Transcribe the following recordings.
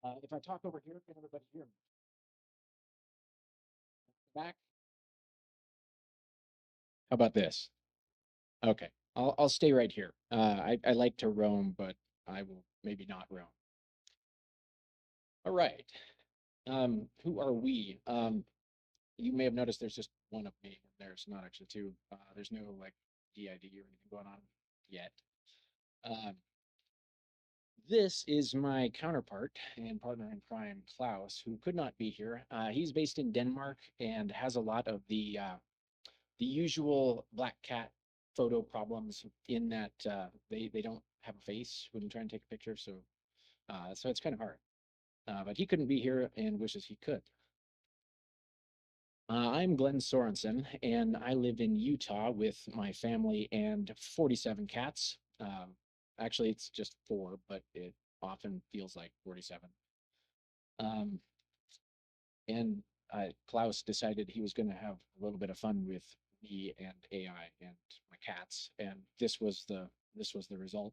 If I talk over here, can everybody hear me? Back? How about this? Okay, I'll stay right here. I like to roam, but I will maybe not roam. All right. Who are we? You may have noticed there's just one of me. There's not actually two. There's no like DID or anything going on yet. Um, this is my counterpart and partner in crime, Klaus, who could not be here. He's based in Denmark and has a lot of the usual black cat photo problems in that they don't have a face when you try and take a picture, so it's kind of hard. But he couldn't be here and wishes he could. I'm Glen Sorensen, and I live in Utah with my family and 47 cats. Actually, it's just four, but it often feels like 47. Um, and Klaus decided he was going to have a little bit of fun with me and AI and my cats, and this was the result.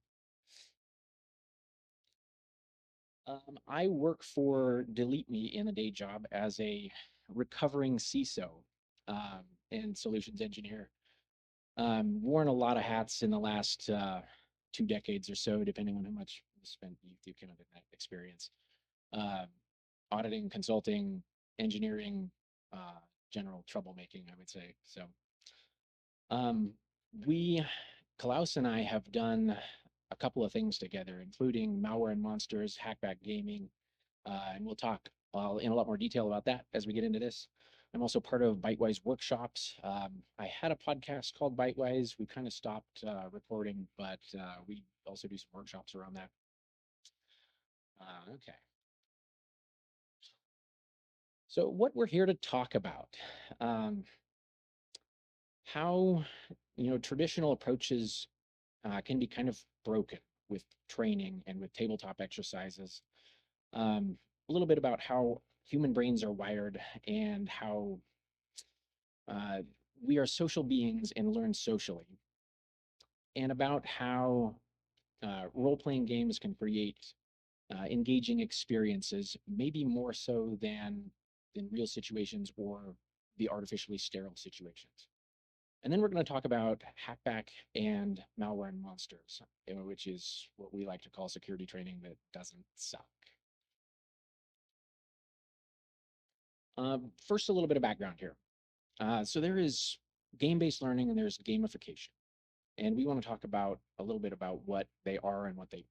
I work for Delete Me in a day job as a recovering CISO and solutions engineer. Worn a lot of hats in the last 2 decades or so, depending on how much you spent you kind of in that experience. Um, Auditing, consulting, engineering, general troublemaking, I would say. So um, we, Klaus and I have done a couple of things together, including Malware and Monsters, Hackback Gaming, and we'll talk in a lot more detail about that as we get into this. I'm also part of Bytewise workshops. I had a podcast called Bytewise. We kind of stopped recording, but we also do some workshops around that. Okay. So what we're here to talk about, um, how traditional approaches can be kind of broken with training and with tabletop exercises. A little bit about how human brains are wired and how uh, we are social beings and learn socially, and about how role-playing games can create engaging experiences, maybe more so than real situations or the artificially sterile situations. And then we're going to talk about Hackback and Malware and Monsters, which is what we like to call security training that doesn't suck. First, a little bit of background here. So there is game-based learning and there's gamification. And we want to talk about a little bit about what they are and what they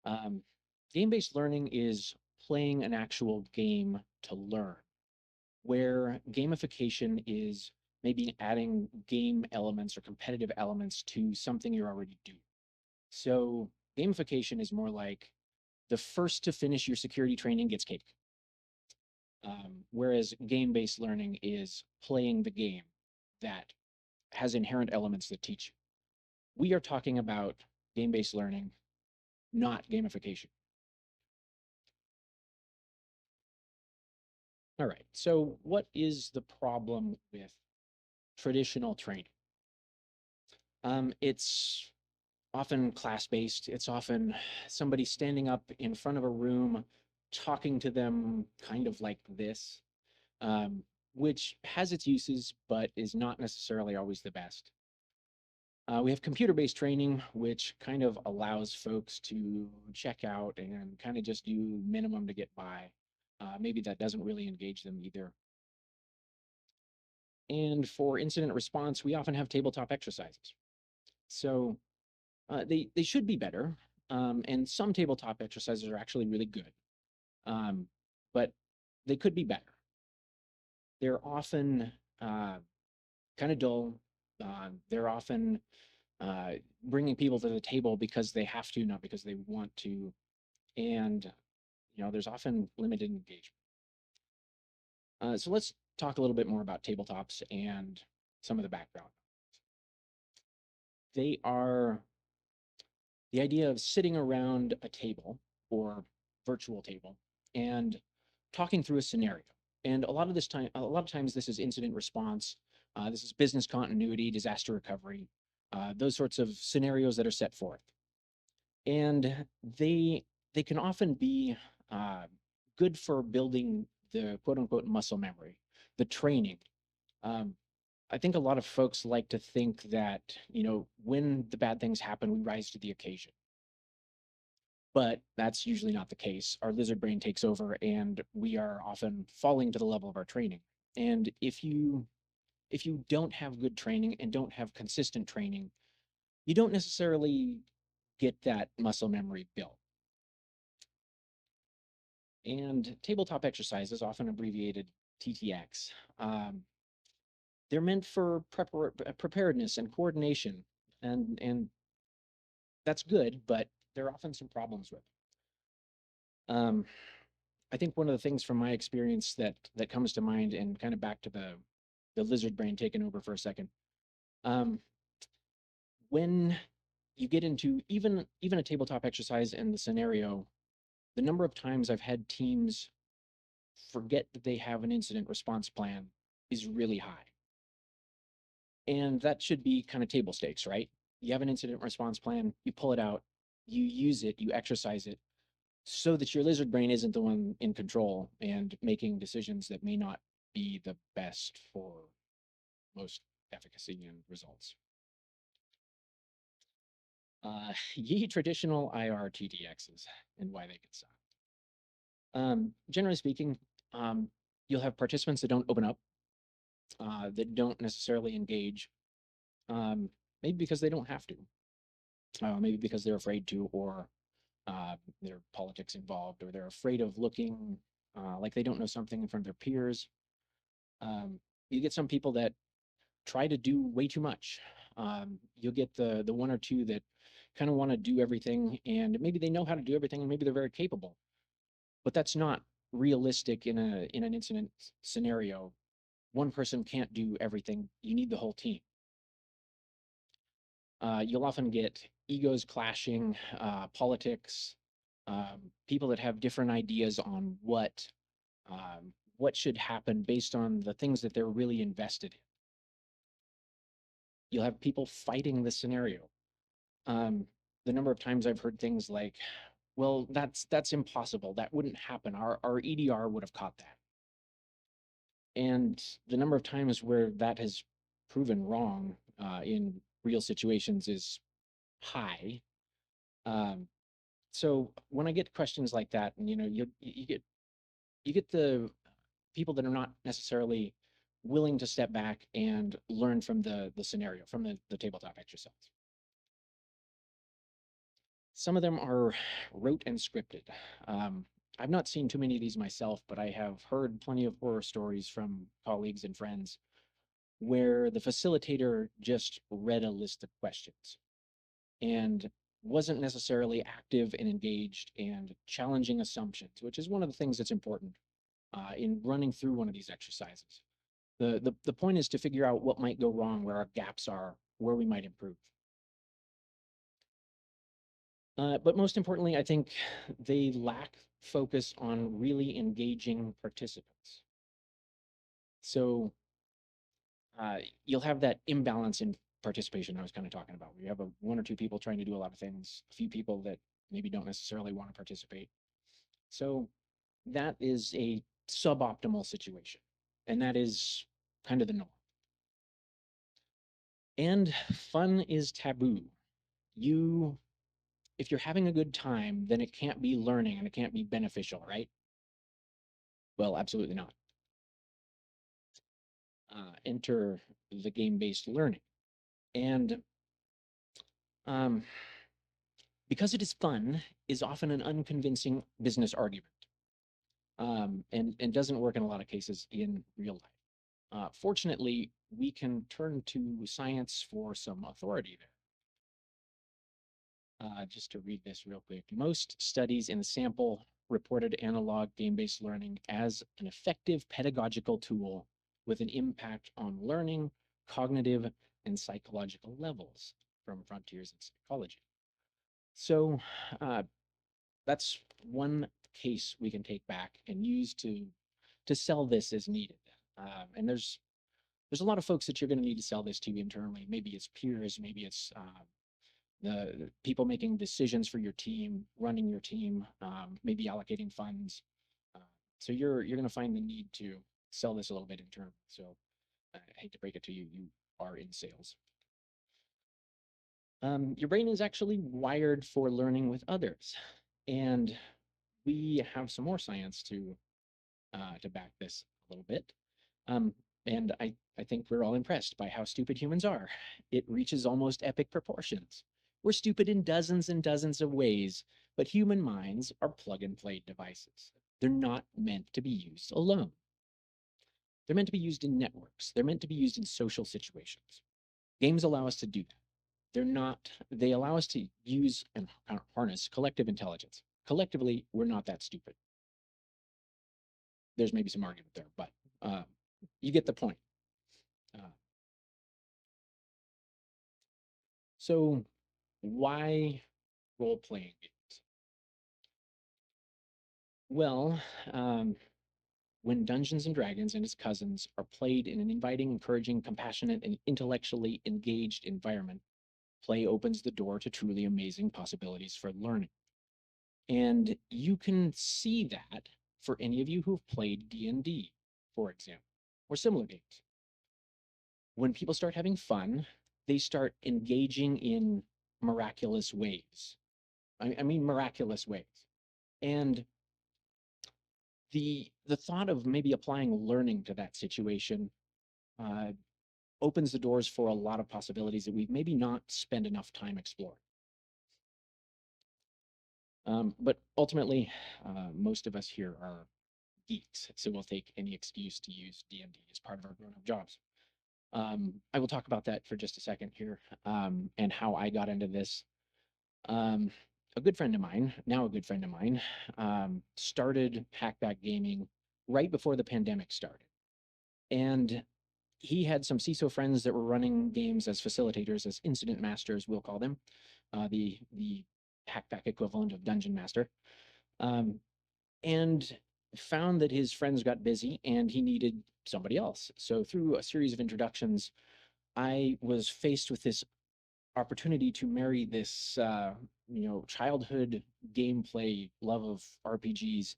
aren't. Game-based learning is playing an actual game to learn, where gamification is maybe adding game elements or competitive elements to something you're already doing. So gamification is more like the first to finish your security training gets cake. Whereas game-based learning is playing the game that has inherent elements that teach you. We are talking about game-based learning, not gamification. All right, so what is the problem with traditional training? It's often class-based. It's often somebody standing up in front of a room, talking to them kind of like this, which has its uses, but is not necessarily always the best. We have computer-based training, which kind of allows folks to check out and kind of just do minimum to get by. Maybe that doesn't really engage them either. And for incident response, we often have tabletop exercises. So they should be better. And some tabletop exercises are actually really good, but they could be better. They're often kind of dull. They're often bringing people to the table because they have to, not because they want to. And, there's often limited engagement. So let's talk a little bit more about tabletops and some of the background. They are the idea of sitting around a table or virtual table and talking through a scenario. And a lot of times this is incident response. This is business continuity, disaster recovery, those sorts of scenarios that are set forth. And they they can often be uh, good for building the quote unquote muscle memory, the training. Um, I think a lot of folks like to think that, when the bad things happen, we rise to the occasion. But that's usually not the case. Our lizard brain takes over and we are often falling to the level of our training. And if you don't have good training and don't have consistent training, you don't necessarily get that muscle memory built. And tabletop exercises, often abbreviated TTX, they're meant for preparedness and coordination, and that's good, but there are often some problems with it. I think one of the things from my experience that comes to mind, and kind of back to the lizard brain taking over for a second, um, when you get into even a tabletop exercise in the scenario, the number of times I've had teams forget that they have an incident response plan is really high. And that should be kind of table stakes, right? You have an incident response plan, you pull it out, you use it, you exercise it, so that your lizard brain isn't the one in control and making decisions that may not be the best for most efficacy and results. Ye traditional IR TDXs and why they get sucked. Generally speaking, you'll have participants that don't open up, that don't necessarily engage, maybe because they don't have to, maybe because they're afraid to, or there are politics involved, or they're afraid of looking like they don't know something in front of their peers. You get some people that try to do way too much. You'll get the one or two that kind of want to do everything, and maybe they know how to do everything, and maybe they're very capable, but that's not realistic in an incident scenario. One person can't do everything. You need the whole team. You'll often get egos clashing, politics, people that have different ideas on what should happen based on the things that they're really invested in. You'll have people fighting the scenario. Um, the number of times I've heard things like, "Well, that's impossible. That wouldn't happen. Our EDR would have caught that." And the number of times where that has proven wrong in real situations is high. Um, so when I get questions like that, and you get the people that are not necessarily willing to step back and learn from the scenario, from the tabletop exercise. Some of them are rote and scripted. I've not seen too many of these myself, but I have heard plenty of horror stories from colleagues and friends where the facilitator just read a list of questions and wasn't necessarily active and engaged and challenging assumptions, which is one of the things that's important in running through one of these exercises. The point is to figure out what might go wrong, where our gaps are, where we might improve. But most importantly, I think they lack focus on really engaging participants. So you'll have that imbalance in participation I was kind of talking about. We have one or two people trying to do a lot of things, a few people that maybe don't necessarily want to participate. So that is a suboptimal situation, and that is kind of the norm. And fun is taboo. If you're having a good time, then it can't be learning and it can't be beneficial, right? Well, absolutely not. Enter the game-based learning. And because it is fun, is often an unconvincing business argument, and doesn't work in a lot of cases in real life. Fortunately, we can turn to science for some authority there. Just to read this real quick. Most studies in the sample reported analog game-based learning as an effective pedagogical tool with an impact on learning, cognitive, and psychological levels from Frontiers in Psychology. So that's one case we can take back and use to sell this as needed. And there's a lot of folks that you're going to need to sell this to internally. Maybe it's peers, maybe it's the people making decisions for your team, running your team, maybe allocating funds. Uh, so you're going to find the need to sell this a little bit internally. So I hate to break it to you, you are in sales. Your brain is actually wired for learning with others, and we have some more science to back this a little bit. Um, and I think we're all impressed by how stupid humans are. It reaches almost epic proportions. We're stupid in dozens and dozens of ways, but human minds are plug and play devices. They're not meant to be used alone. They're meant to be used in networks. They're meant to be used in social situations. Games allow us to do that. They allow us to use and harness collective intelligence. Collectively, we're not that stupid. There's maybe some argument there, but you get the point. So why role-playing games? Well, when Dungeons and Dragons and its cousins are played in an inviting, encouraging, compassionate, and intellectually engaged environment, play opens the door to truly amazing possibilities for learning. And you can see that for any of you who've played D&D, for example, or similar games. When people start having fun, they start engaging in miraculous ways. I mean miraculous ways. And the thought of maybe applying learning to that situation uh, opens the doors for a lot of possibilities that we've maybe not spent enough time exploring. But ultimately, most of us here are geeks, so we'll take any excuse to use D&D as part of our grown-up jobs. I will talk about that for just a second here, and how I got into this. A good friend of mine, now a good friend of mine, started Hackback Gaming right before the pandemic started. And he had some CISO friends that were running games as facilitators, as incident masters, we'll call them, the Hackback equivalent of Dungeon Master, and found that his friends got busy and he needed somebody else. So through a series of introductions, I was faced with this opportunity to marry this, childhood gameplay love of RPGs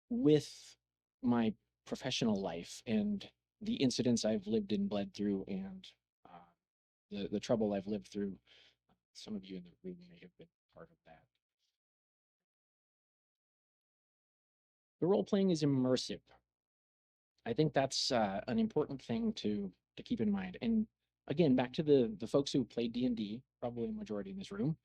with my professional life and the incidents I've lived and bled through, and the trouble I've lived through. Some of you in the room may have been part of that. The role playing is immersive. I think that's an important thing to keep in mind. And again, back to the folks who play D&D, probably a majority in this room,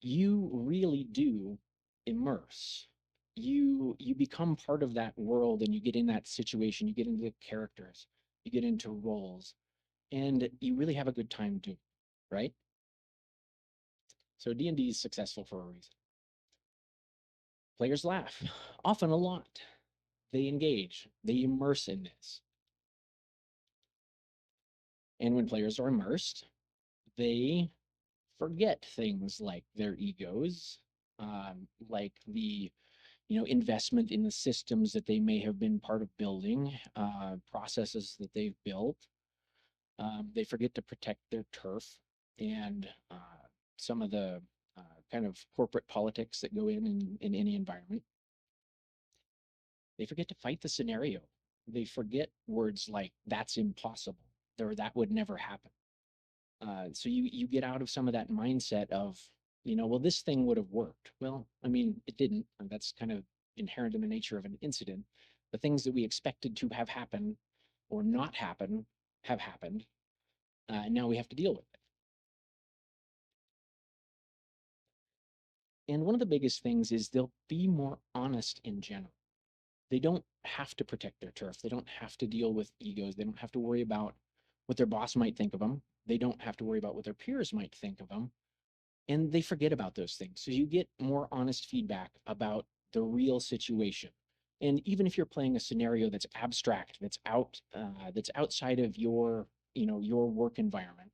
you really do immerse. You become part of that world and you get in that situation, you get into the characters, you get into roles, and you really have a good time doing it, right? So D&D is successful for a reason. Players laugh, often a lot. They engage, they immerse in this. And when players are immersed, they forget things like their egos, like the investment in the systems that they may have been part of building, processes that they've built. They forget to protect their turf and some of the kind of corporate politics that go in any environment. They forget to fight the scenario. They forget words like "that's impossible" or "that would never happen." So you get out of some of that mindset of, well, this thing would have worked. Well, I mean, it didn't. And that's kind of inherent in the nature of an incident. The things that we expected to have happened or not happen have happened. And now we have to deal with it. And one of the biggest things is they'll be more honest in general. They don't have to protect their turf. They don't have to deal with egos. They don't have to worry about what their boss might think of them. They don't have to worry about what their peers might think of them. And they forget about those things. So you get more honest feedback about the real situation. And even if you're playing a scenario that's abstract, that's outside of your work environment,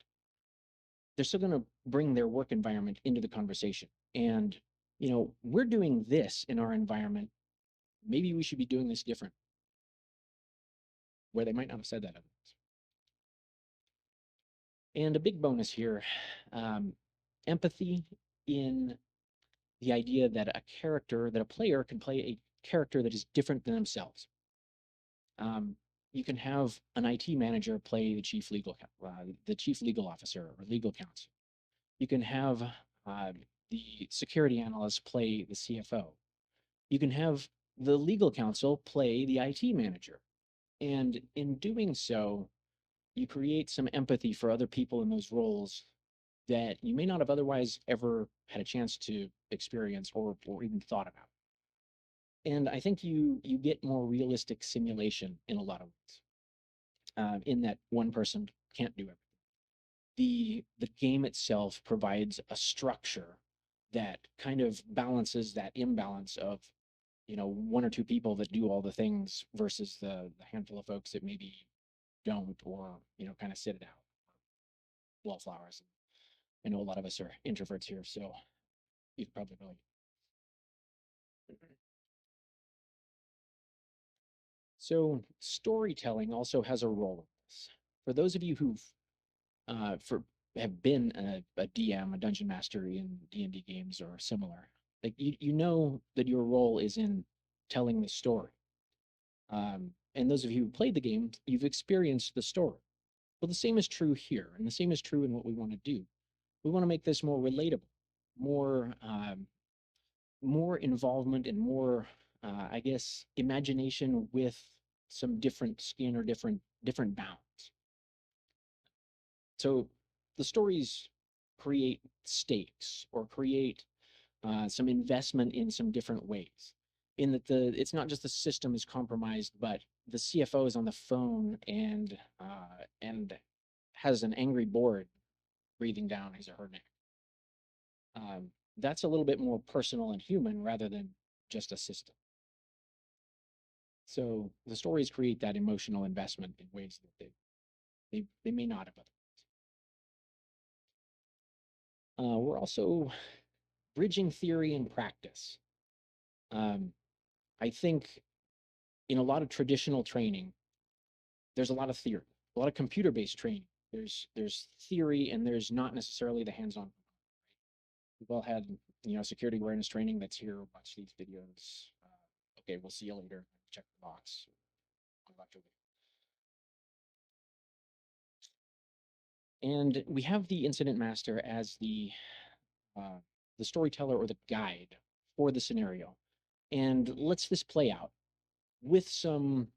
they're still going to bring their work environment into the conversation. And we're doing this in our environment. Maybe we should be doing this different, where they might not have said that otherwise. And a big bonus here, empathy in the idea that a player can play a character that is different than themselves. You can have an IT manager play the chief legal officer or legal counsel. You can have the security analyst play the CFO. You can have the legal counsel play the IT manager. And in doing so, you create some empathy for other people in those roles that you may not have otherwise ever had a chance to experience or even thought about. And I think you get more realistic simulation in a lot of ways, in that one person can't do everything. The game itself provides a structure that kind of balances that imbalance of one or two people that do all the things versus the handful of folks that maybe don't or kind of sit it out, wallflowers. I know a lot of us are introverts here, so you've probably really. So storytelling also has a role in this. For those of you who've for have been a DM, a dungeon master in D&D games or similar, like you know that your role is in telling the story. And those of you who played the game, you've experienced the story. Well, the same is true here, and the same is true in what we want to do. We want to make this more relatable, more more involvement and more, I guess, imagination with some different skin or different bounds. So the stories create stakes or create some investment in some different ways. In that it's not just the system is compromised, but the CFO is on the phone and has an angry board breathing down his or her neck. That's a little bit more personal and human rather than just a system. So the stories create that emotional investment in ways that they may not have otherwise. We're also bridging theory and practice. Um, I think in a lot of traditional training, there's a lot of theory, a lot of computer-based training. There's theory and there's not necessarily the hands-on. We've all had security awareness training that's here. Watch these videos. Okay, we'll see you later. Check the box. And we have the incident master as the storyteller or the guide for the scenario, and lets this play out with some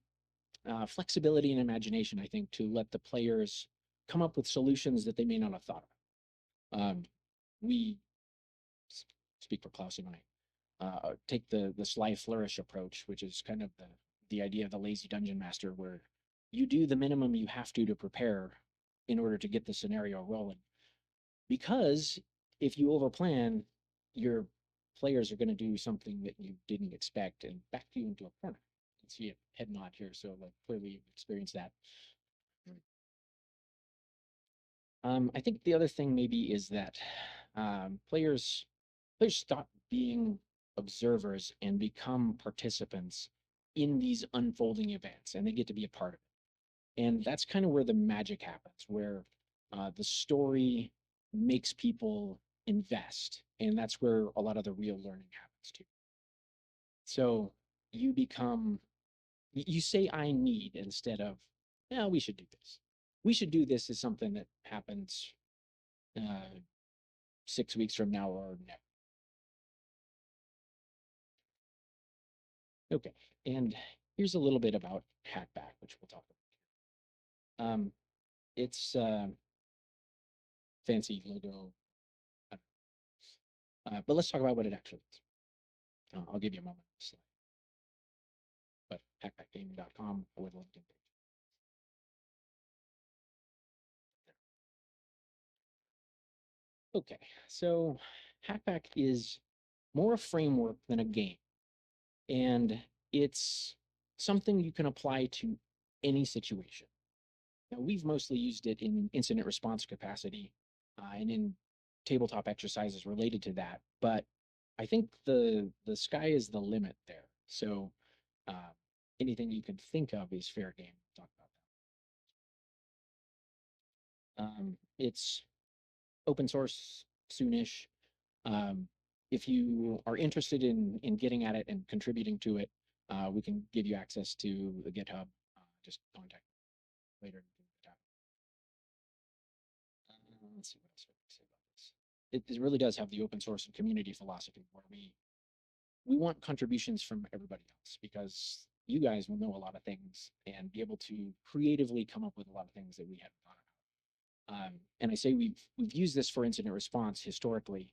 flexibility and imagination, I think, to let the players come up with solutions that they may not have thought of. We speak for Klaus and I, take the sly flourish approach, which is kind of the idea of the lazy dungeon master, where you do the minimum you have to prepare in order to get the scenario rolling. Because if you overplan, your players are going to do something that you didn't expect and back you into a corner. You can see a head nod here, so like clearly you've experienced that. I think the other thing maybe is that players stop being observers and become participants in these unfolding events, and they get to be a part of it. And that's kind of where the magic happens, where the story makes people invest, and that's where a lot of the real learning happens too. So you become, you say I need instead of, yeah, we should do this. We should do this is something that happens 6 weeks from now or never. Okay, and here's a little bit about Hackback, which we'll talk about. It's fancy logo, but let's talk about what it actually is. I'll give you a moment. But hackbackgaming.com with a LinkedIn page. Okay, so Hackback is more a framework than a game, and it's something you can apply to any situation. Now, we've mostly used it in incident response capacity and in tabletop exercises related to that, but I think the sky is the limit there. So uh, anything you can think of is fair game. Talk about that. It's open source. soonish. If you are interested in getting at it and contributing to it, we can give you access to the GitHub. Just contact me later. Let's see what else I can say about this. It really does have the open source and community philosophy where we want contributions from everybody else because you guys will know a lot of things and be able to creatively come up with a lot of things that we hadn't thought about. And I say we've used this for incident response historically,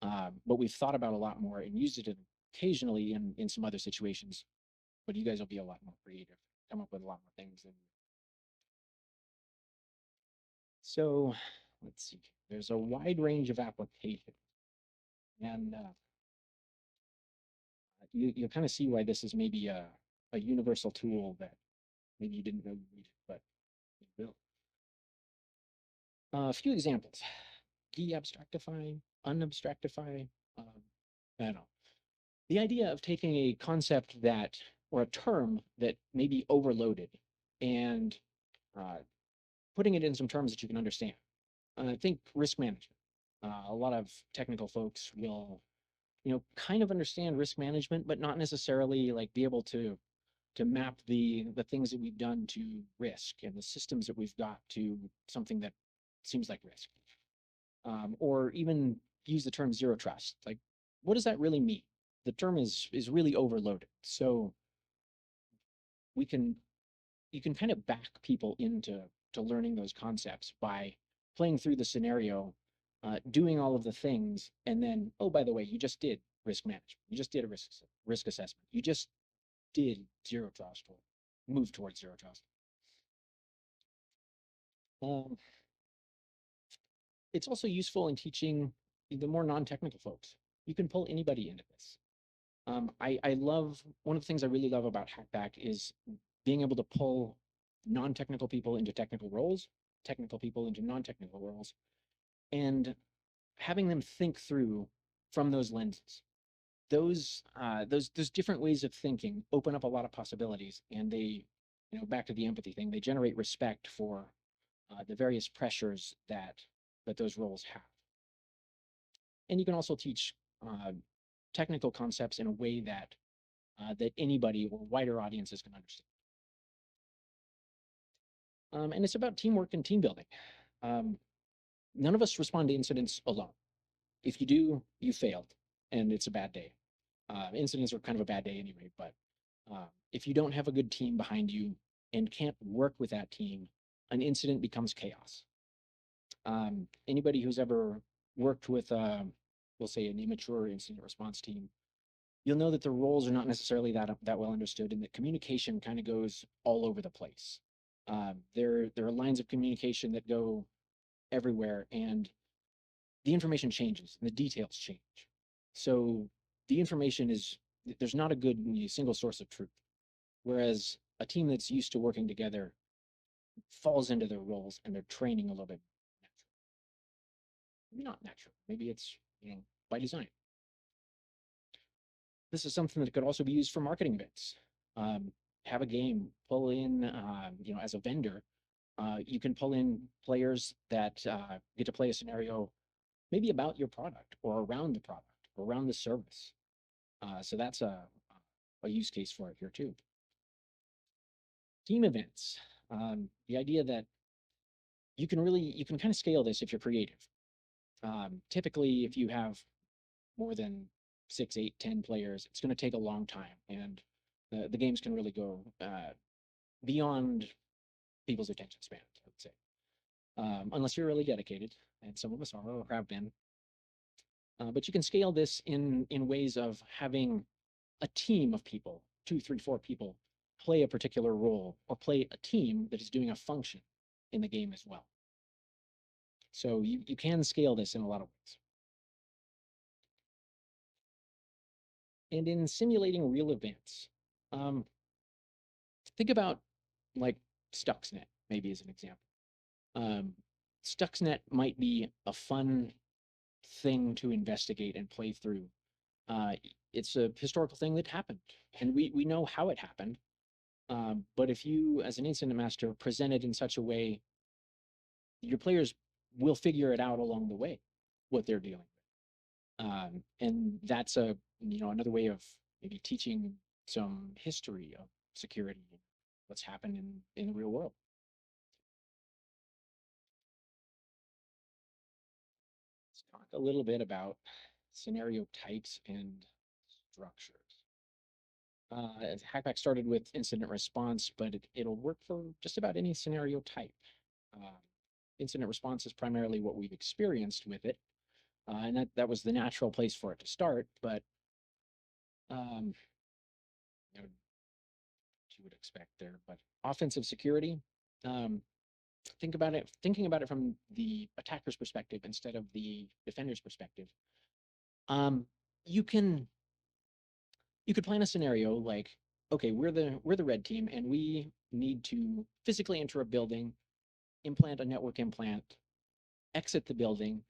but we've thought about a lot more and used it occasionally in some other situations. But you guys will be a lot more creative, come up with a lot more things. So let's see. There's a wide range of applications, and you'll kind of see why this is maybe a universal tool that maybe you didn't know you needed, but you will. A few examples: de-abstractify, unabstractify. I don't know. The idea of taking a concept that, or a term that may be overloaded, and uh, putting it in some terms that you can understand. I think risk management. A lot of technical folks will, kind of understand risk management, but not necessarily like be able to map the things that we've done to risk and the systems that we've got to something that seems like risk, or even use the term zero trust. Like, what does that really mean? The term is really overloaded. So we can you can kind of back people into learning those concepts by playing through the scenario, doing all of the things, and then, oh, by the way, you just did risk management. You just did a risk assessment. You just did zero trust or move towards zero trust. Um, it's also useful in teaching the more non-technical folks. You can pull anybody into this. I love, one of the things I really love about Hackback is being able to pull non-technical people into technical roles, technical people into non-technical roles, and having them think through from those lenses. Those different ways of thinking open up a lot of possibilities, and they, back to the empathy thing, they generate respect for the various pressures that those roles have. And you can also teach technical concepts in a way that that anybody or wider audiences can understand. And it's about teamwork and team building. None of us respond to incidents alone. If you do, you failed, and it's a bad day. Incidents are kind of a bad day anyway, but if you don't have a good team behind you and can't work with that team, an incident becomes chaos. Anybody who's ever worked with, we'll say, an immature incident response team, you'll know that the roles are not necessarily that well understood, and that communication kind of goes all over the place. There are lines of communication that go everywhere, and the information changes and the details change. So the information there's not a good single source of truth. Whereas a team that's used to working together falls into their roles and they're training a little bit natural. Maybe not natural. Maybe it's, by design. This is something that could also be used for marketing events. Have a game, pull in, as a vendor, you can pull in players that get to play a scenario maybe about your product or around the product or around the service. So that's a use case for it here too. Team events. The idea that you can kind of scale this if you're creative. Typically, if you have more than 6, 8, 10 players, it's going to take a long time, and the games can really go beyond people's attention spans, I would say, unless you're really dedicated, and some of us are or have been. But you can scale this in ways of having a team of people, 2, 3, 4 people, play a particular role or play a team that is doing a function in the game as well. So you can scale this in a lot of ways. And in simulating real events, think about like Stuxnet, maybe as an example. Stuxnet might be a fun thing to investigate and play through. It's a historical thing that happened, and we know how it happened. But if you, as an incident master, present it in such a way, your players will figure it out along the way. what they're dealing with. And that's another way of maybe teaching some history of security, what's happened in the real world. Let's talk a little bit about scenario types and structures. Hackback started with incident response, but it'll work for just about any scenario type. Uh, Incident response is primarily what we've experienced with it, and that was the natural place for it to start. But um, what you would expect there. But offensive security, um, thinking about it from the attacker's perspective instead of the defender's perspective. Um, you can you could plan a scenario like, okay, we're the red team, and we need to physically enter a building, implant a network implant, exit the building,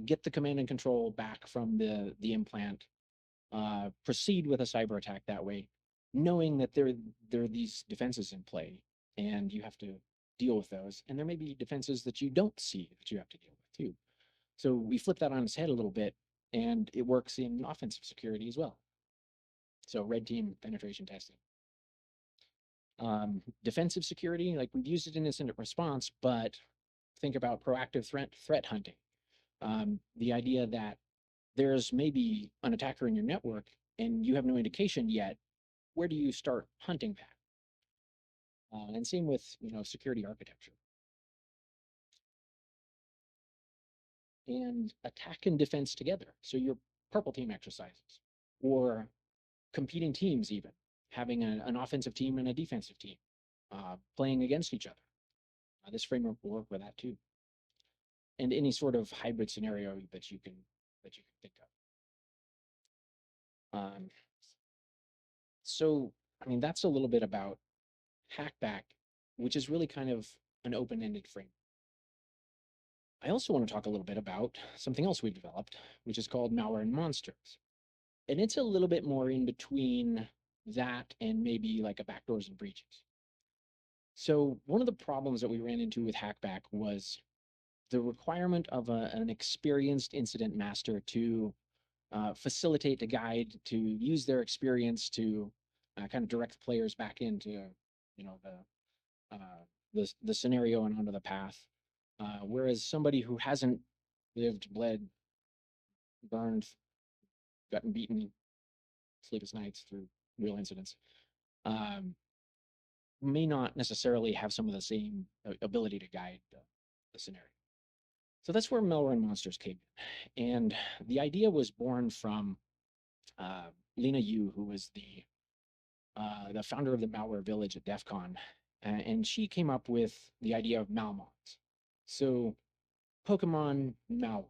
get the command and control back from the implant, proceed with a cyber attack that way, knowing that there are these defenses in play, and you have to deal with those. And there may be defenses that you don't see that you have to deal with too. So we flip that on its head a little bit, and it works in offensive security as well. So red team penetration testing. Defensive security, like we've used it in incident response, but think about proactive threat hunting. The idea that there's maybe an attacker in your network and you have no indication yet, where do you start hunting that? And same with security architecture. And attack and defense together. So your purple team exercises, or competing teams even, having an offensive team and a defensive team playing against each other. This framework will work with that too. And any sort of hybrid scenario that you can think of. So I mean, that's a little bit about Hackback, which is really kind of an open-ended frame. I also want to talk a little bit about something else we've developed, which is called Malware and Monsters. And it's a little bit more in between that and maybe like a backdoors and breaches. So one of the problems that we ran into with Hackback was the requirement of an experienced incident master to facilitate, to guide, to use their experience to kind of direct players back into the scenario and onto the path. Whereas somebody who hasn't lived, bled, burned, gotten beaten sleepless nights through real incidents um, may not necessarily have some of the same ability to guide the scenario. So that's where Malware and Monsters came in. And the idea was born from Lena Yu, who was the founder of the Malware Village at DEF CON. And she came up with the idea of Malmons. So Pokemon malware.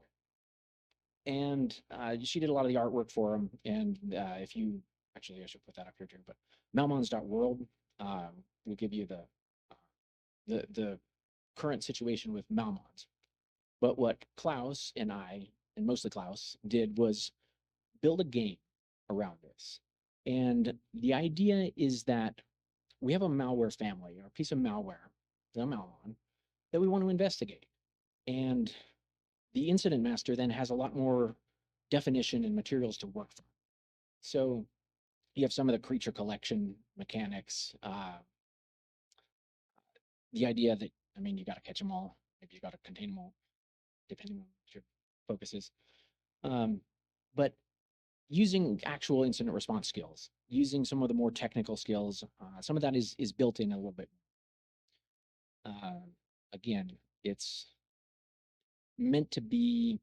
And she did a lot of the artwork for them. And if you actually, I should put that up here too. But Malmons.world will give you the current situation with Malmons. But what Klaus and I, and mostly Klaus, did was build a game around this. And the idea is that we have a malware family, or a piece of malware, the Malmon, that we want to investigate. And the incident master then has a lot more definition and materials to work from. So you have some of the creature collection mechanics, the idea that, I mean, you got to catch them all, maybe you got to contain them all, depending on what your focus is. But using actual incident response skills, using some of the more technical skills, some of that is built in a little bit. Again, it's meant to be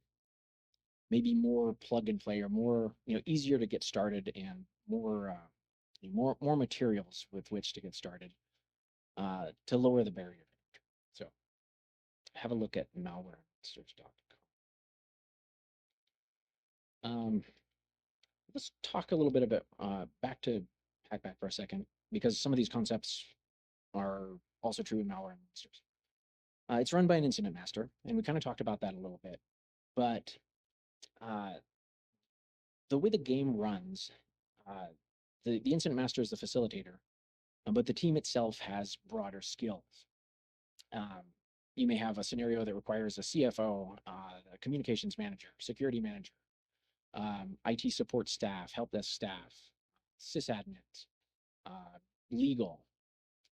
maybe more plug and play, or more easier to get started, and more materials with which to get started to lower the barrier. So have a look at malwaremonsters.com. Let's talk a little bit about back to Hackback for a second, because some of these concepts are also true in Malware and Monsters. It's run by an incident master, and we kind of talked about that a little bit. But the way the game runs, the incident master is the facilitator, but the team itself has broader skills. Um, You may have a scenario that requires a CFO, a communications manager, security manager, IT support staff, help desk staff, sysadmins, legal,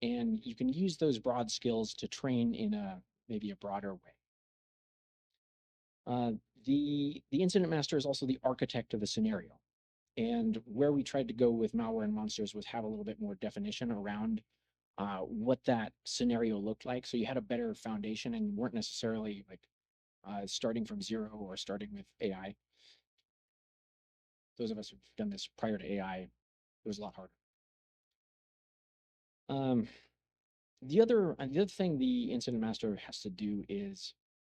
and you can use those broad skills to train in a maybe a broader way. The incident master is also the architect of the scenario, and where we tried to go with Malware and Monsters was have a little bit more definition around what that scenario looked like, so you had a better foundation and weren't necessarily like starting from zero or starting with AI. Those of us who've done this prior to AI, it was a lot harder. The other thing the incident master has to do is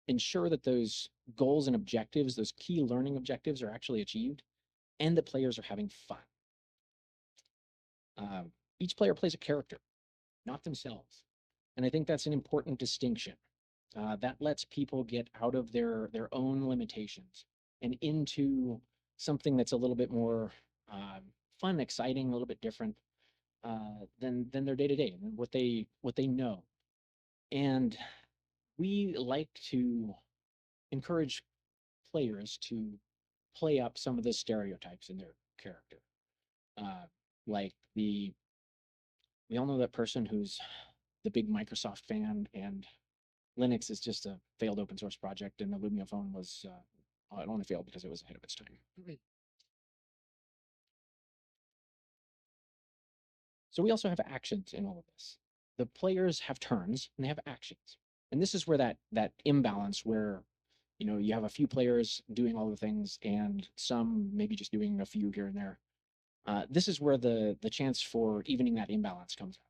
ensure that those goals and objectives, those key learning objectives, are actually achieved, and that players are having fun. Each player plays a character, not themselves, and I think that's an important distinction. That lets people get out of their own limitations and into something that's a little bit more fun, exciting, a little bit different than their day to day and what they know. And we like to encourage players to play up some of the stereotypes in their character, like we all know that person who's the big Microsoft fan and Linux is just a failed open source project, and the Lumia phone was it only failed because it was ahead of its time. So we also have actions in all of this. The players have turns and they have actions, and this is where that imbalance, where you have a few players doing all the things and some maybe just doing a few here and there. This is where the chance for evening that imbalance comes out.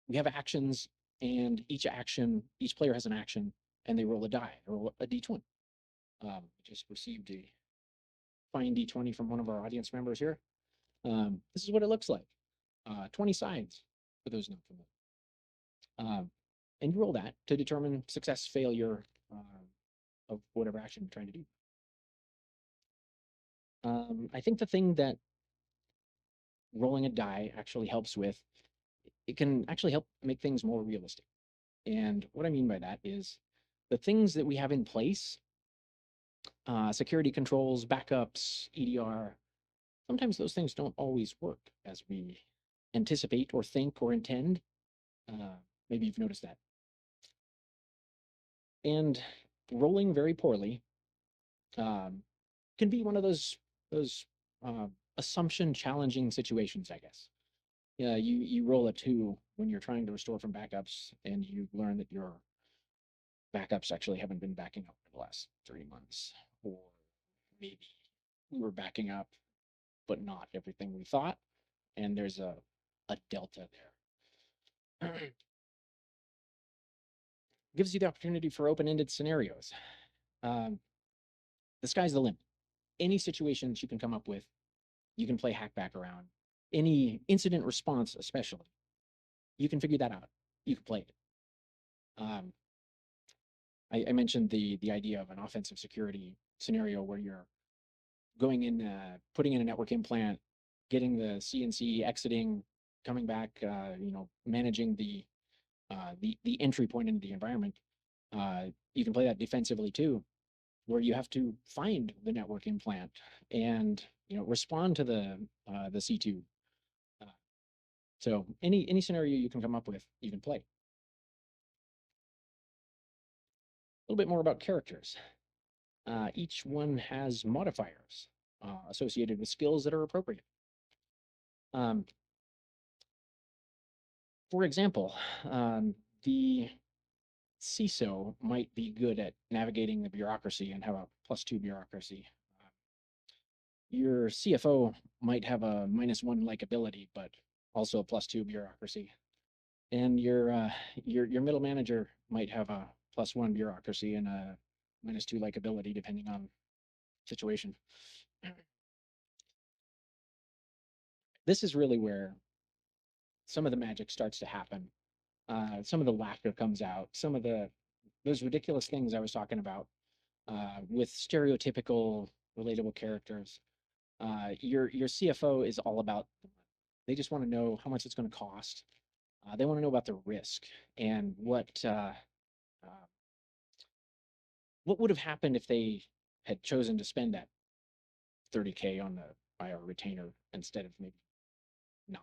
We have actions, and each player has an action, and they roll a die. They roll a d20. Just received a fine d20 from one of our audience members here. This is what it looks like. 20 sides, for those not familiar. And you roll that to determine success, failure of whatever action you're trying to do. I think the thing that rolling a die actually helps with, it can actually help make things more realistic. And what I mean by that is the things that we have in place, security controls, backups, EDR, sometimes those things don't always work as we anticipate or think or intend. Maybe you've noticed that. And rolling very poorly can be one of those assumption challenging situations, I guess. You roll a 2 when you're trying to restore from backups, and you learn that your backups actually haven't been backing up for the last 3 months, or maybe we were backing up, but not everything we thought, and there's a delta there. Gives you the opportunity for open-ended scenarios. The sky's the limit. Any situations you can come up with, you can play Hackback around. Any incident response, especially, you can figure that out. You can play it. I mentioned the idea of an offensive security scenario where you're going in, putting in a network implant, getting the CNC, exiting, coming back, managing the entry point into the environment. You can play that defensively too, where you have to find the network implant and respond to the C2. So any scenario you can come up with, you can play. A little bit more about characters. Each one has modifiers associated with skills that are appropriate. For example, the CISO might be good at navigating the bureaucracy and have a +2 bureaucracy. Your CFO might have a -1 likability, but also a +2 bureaucracy. And your middle manager might have a +1 bureaucracy and a -2 likability, depending on situation. This is really where some of the magic starts to happen. Some of the laughter comes out. Some of those ridiculous things I was talking about with stereotypical, relatable characters. Your CFO is all about. They just want to know how much it's going to cost. They want to know about the risk and what What would have happened if they had chosen to spend that 30K on the IR retainer instead of maybe not?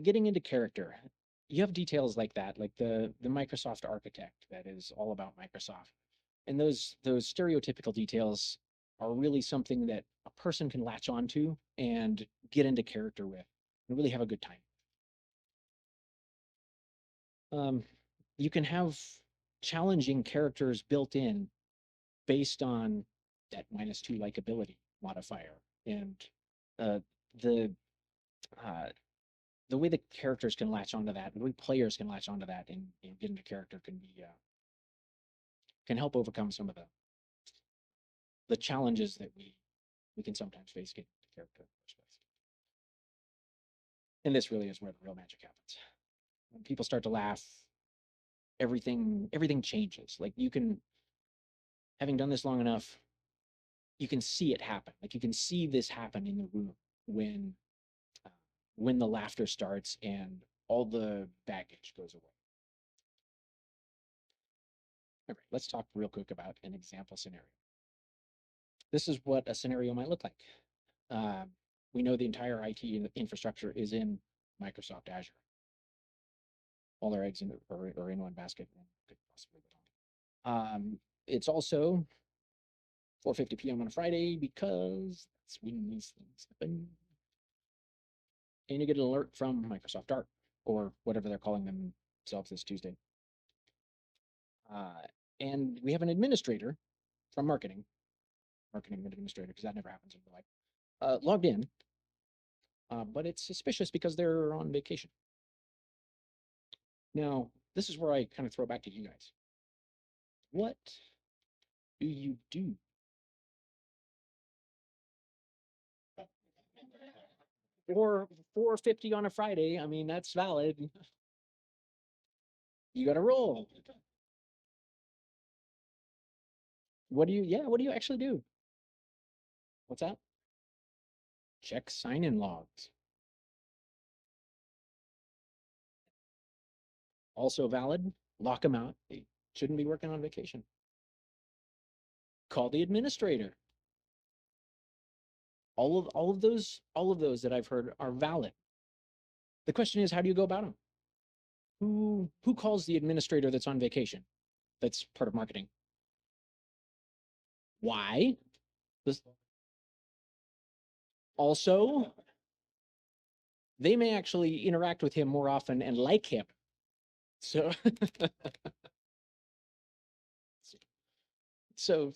Getting into character, you have details like that, like the Microsoft architect that is all about Microsoft, and those stereotypical details are really something that a person can latch onto and get into character with, and really have a good time. Um, you can have challenging characters built in based on that -2 likability modifier, and uh, the uh, the way the characters can latch onto that, the way players can latch onto that and get into character can be can help overcome some of the challenges that we can sometimes face getting into character in the first place. And this really is where the real magic happens. When people start to laugh, everything changes. Like you can, having done this long enough, you can see it happen. Like you can see this happen in the room when uh, when the laughter starts and all the baggage goes away. All right, let's talk real quick about an example scenario. This is what a scenario might look like. Uh, we know the entire IT infrastructure is in Microsoft Azure. All their eggs are in one basket. Could possibly go on. It's also 4:50 p.m. on a Friday because that's when these things happen. And you get an alert from Microsoft Art or whatever they're calling themselves this Tuesday. Uh, and we have an administrator from marketing administrator, because that never happens in real life, logged in, but it's suspicious because they're on vacation. Now, this is where I kind of throw back to you guys. What do you do? Or 4:50 on a Friday, I mean, that's valid. You got to roll. What do you actually do? What's that? Check sign-in logs. Also valid, lock them out. They shouldn't be working on vacation. Call the administrator. All of those that I've heard are valid. The question is, how do you go about them? Who calls the administrator that's on vacation? That's part of marketing. Why? This, also, they may actually interact with him more often and like him. So, so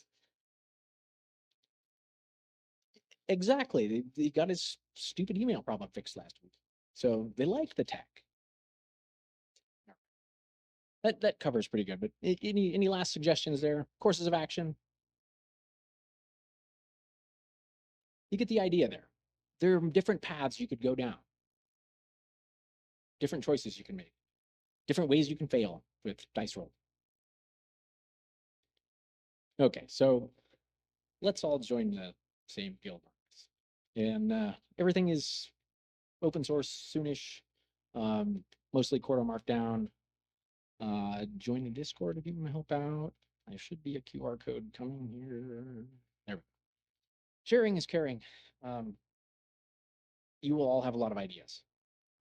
exactly, he got his stupid email problem fixed last week. So they like the tech. That covers pretty good. But any last suggestions there? Courses of action? You get the idea there. There are different paths you could go down, different choices you can make, different ways you can fail with dice roll. Okay, so let's all join the same guild. And everything is open source soonish, mostly Corel Markdown. Join the Discord if you want to help out. There should be a QR code coming here. There we go. Sharing is caring. You will all have a lot of ideas.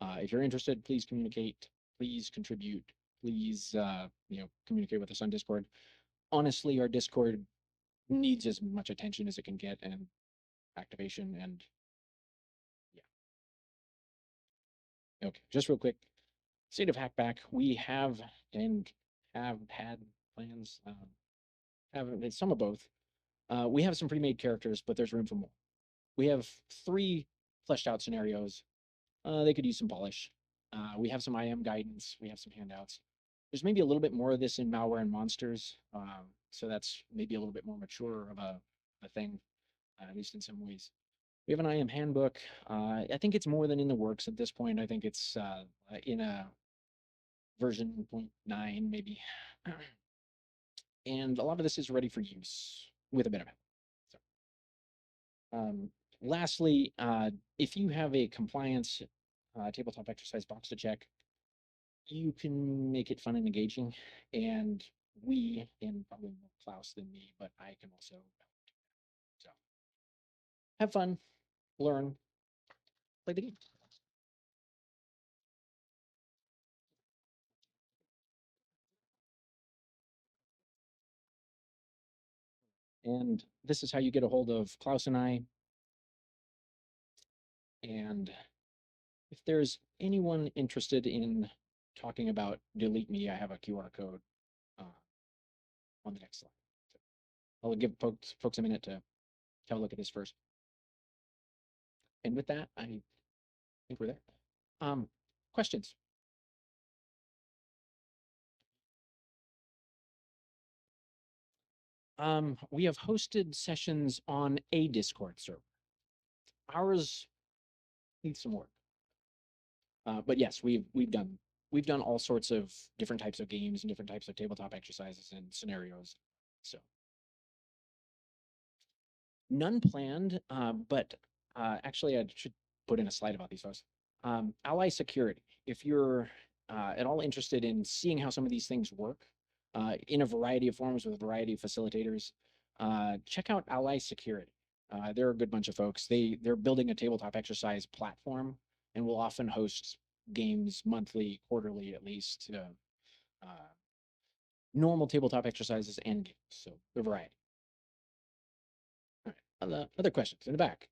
If you're interested, please communicate, please contribute, please communicate with us on Discord. Honestly, our Discord needs as much attention as it can get and activation, and yeah. Okay, just real quick. State of Hackback, we have and have had plans, have some of both. We have some pre-made characters, but there's room for more. We have 3 fleshed out scenarios. They could use some polish. We have some IM guidance. We have some handouts. There's maybe a little bit more of this in Malware and Monsters. So that's maybe a little bit more mature of a thing, at least in some ways. We have an IM handbook. I think it's more than in the works at this point. I think it's in a version 0.9 maybe. And a lot of this is ready for use with a bit of help. So, lastly, if you have a compliance tabletop exercise box to check, You can make it fun and engaging, and and probably more Klaus than me, but I can also so have fun, learn, play the game. And this is how you get a hold of Klaus and I. And if there's anyone interested in talking about Delete Me, I have a QR code uh, on the next slide. So I'll give folks a minute to have a look at this first. And with that, I think we're there. Questions? We have hosted sessions on a Discord server. Ours needs some work. But yes, we've done all sorts of different types of games and different types of tabletop exercises and scenarios. So none planned, but actually I should put in a slide about these folks. Ally security. If you're at all interested in seeing how some of these things work in a variety of forms with a variety of facilitators, check out Ally Security. They're a good bunch of folks. They're building a tabletop exercise platform and will often host games monthly, quarterly at least, normal tabletop exercises and games. So a variety. All right. Other questions in the back?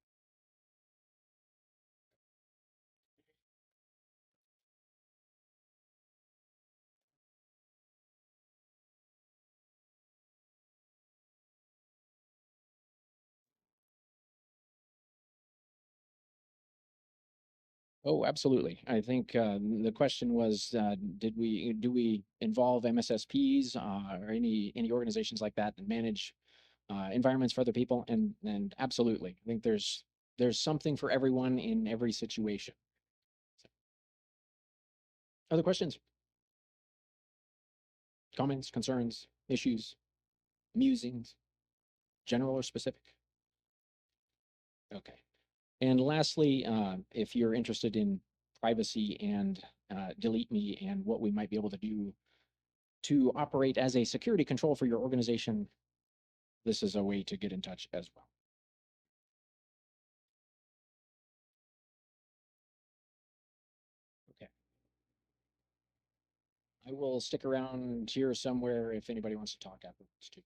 Oh, absolutely. I think the question was, do we involve MSSPs or any organizations like that that manage environments for other people? And absolutely, I think there's something for everyone in every situation. So, other questions, comments, concerns, issues, musings, general or specific? Okay. And lastly, if you're interested in privacy and Delete Me and what we might be able to do to operate as a security control for your organization, this is a way to get in touch as well. Okay. I will stick around here somewhere if anybody wants to talk afterwards too.